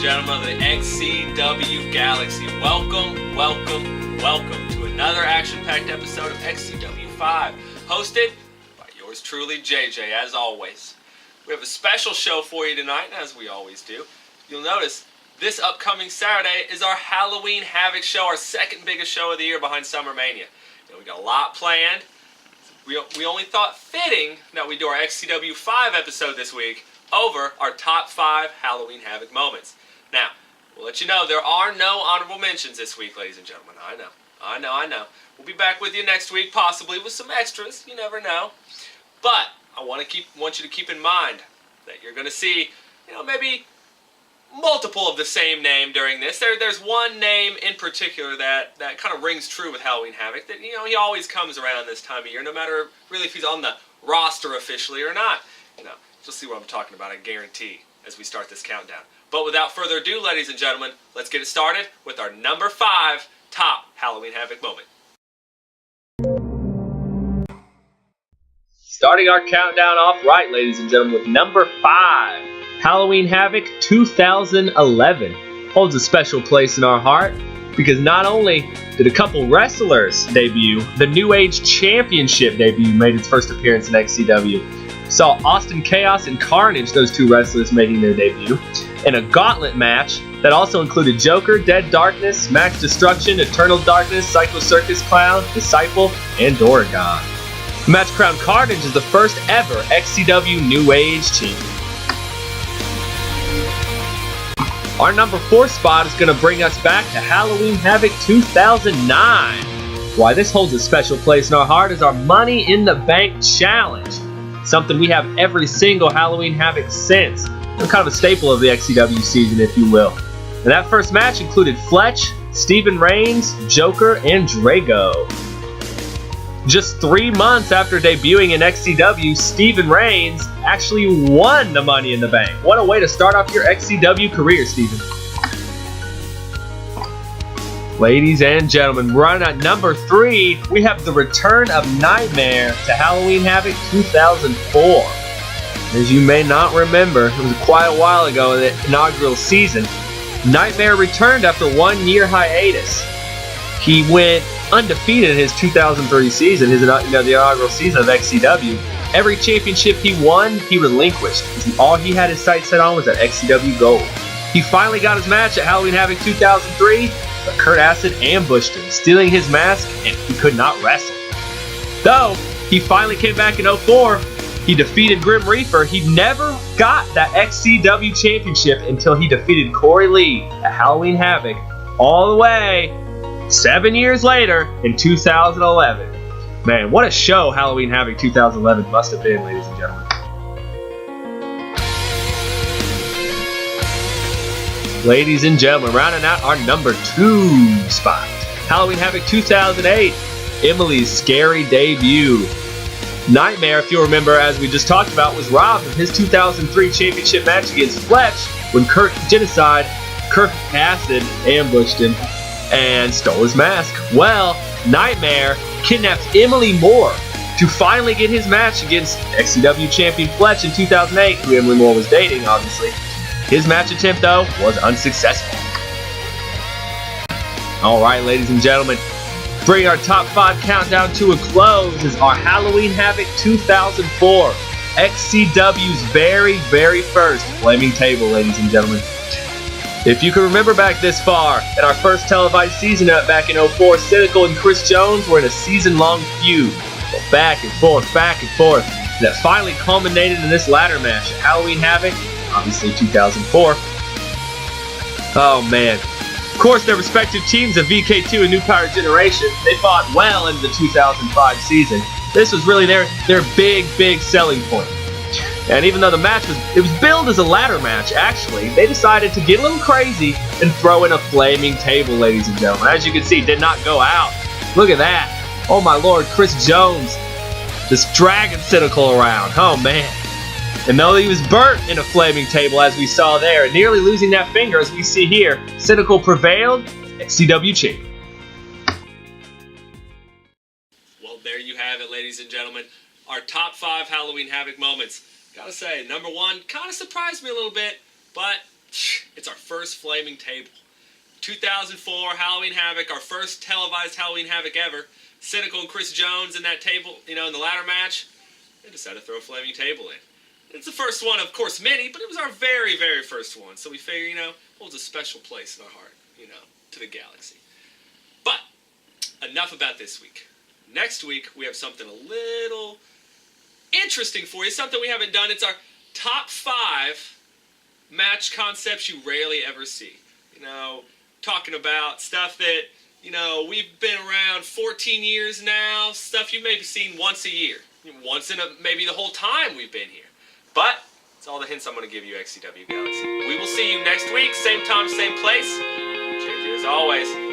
and gentlemen of the XCW Galaxy. Welcome, welcome, welcome to another action-packed episode of XCW 5, hosted by yours truly, JJ, as always. We have a special show for you tonight, as we always do. You'll notice this upcoming Saturday is our Halloween Havoc show, our second biggest show of the year behind Summer Mania. We got a lot planned. We only thought fitting that we do our XCW 5 episode this week over our top 5 Halloween Havoc moments. Now, we'll let you know there are no honorable mentions this week, ladies and gentlemen. I know. We'll be back with you next week, possibly with some extras. You never know. But I want you to keep in mind that you're going to see, maybe multiple of the same name during this. There's one name in particular that kind of rings true with Halloween Havoc. That he always comes around this time of year, no matter really if he's on the roster officially or not. You'll see what I'm talking about, I guarantee, as we start this countdown. But without further ado, ladies and gentlemen, let's get it started with our number 5 top Halloween Havoc moment. Starting our countdown off right, ladies and gentlemen, with number 5. Halloween Havoc 2011 holds a special place in our heart because not only did a couple wrestlers debut, the New Age Championship debut made its first appearance in XCW. Saw Austin Chaos and Carnage, those two wrestlers, making their debut, in a gauntlet match that also included Joker, Dead Darkness, Max Destruction, Eternal Darkness, Psycho Circus Clown, Disciple, and Oregon. The match crowned Carnage as the first ever XCW New Age champion. Our number 4 spot is going to bring us back to Halloween Havoc 2009. Why this holds a special place in our heart is our Money in the Bank Challenge. Something we have every single Halloween Havoc since. Kind of a staple of the XCW season, if you will. And that first match included Fletch, Steven Reigns, Joker, and Drago. Just 3 months after debuting in XCW, Steven Reigns actually won the Money in the Bank. What a way to start off your XCW career, Steven. Ladies and gentlemen, running at number 3, we have the return of Nightmare to Halloween Havoc 2004. As you may not remember, it was quite a while ago in the inaugural season. Nightmare returned after 1 year hiatus. He went undefeated in his 2003 season, the inaugural season of XCW. Every championship he won, he relinquished. All he had his sights set on was that XCW gold. He finally got his match at Halloween Havoc 2003, but Kurt Acid ambushed him, stealing his mask, and he could not wrestle. Though he finally came back in 2004, he defeated Grim Reaper. He never got that XCW championship until he defeated Corey Lee at Halloween Havoc all the way 7 years later in 2011. Man, what a show Halloween Havoc 2011 must have been, ladies and gentlemen. Ladies and gentlemen, rounding out our number 2 spot. Halloween Havoc 2008, Emily's scary debut. Nightmare, if you'll remember, as we just talked about, was robbed of his 2003 championship match against Fletch when Kurt Acid ambushed him and stole his mask. Well, Nightmare kidnapped Emily Moore to finally get his match against XCW champion Fletch in 2008, who Emily Moore was dating, obviously. His match attempt, though, was unsuccessful. Alright, ladies and gentlemen, bring our top 5 countdown to a close is our Halloween Havoc 2004, XCW's very, very first Flaming Table, ladies and gentlemen. If you can remember back this far, in our first televised season back in 2004, Cynical and Chris Jones were in a season-long feud. Back and forth, that finally culminated in this ladder match at Halloween Havoc, obviously 2004. Oh man. Of course, their respective teams of VK2 and New Power Generation, they fought well into the 2005 season. This was really their big selling point. And even though the match was billed as a ladder match, actually, they decided to get a little crazy and throw in a flaming table, ladies and gentlemen. As you can see, did not go out. Look at that. Oh my lord, Chris Jones, this dragging Cynical around. Oh man. And though he was burnt in a flaming table, as we saw there, nearly losing that finger, as we see here, Cynical prevailed, XCW champion. Well, there you have it, ladies and gentlemen. Our top 5 Halloween Havoc moments. Gotta say, number 1 kind of surprised me a little bit, but It's our first flaming table. 2004 Halloween Havoc, our first televised Halloween Havoc ever. Cynical and Chris Jones in that table, in the ladder match, they decided to throw a flaming table in. It's the first one, of course, many, but it was our very, very first one. So we figure, holds a special place in our heart, to the galaxy. But enough about this week. Next week, we have something a little interesting for you, something we haven't done. It's our top 5 match concepts you rarely ever see. Talking about stuff that, we've been around 14 years now, stuff you've maybe seen once a year, once in maybe the whole time we've been here. But it's all the hints I'm going to give you, XCW Galaxy. We will see you next week, same time, same place. JJ as always.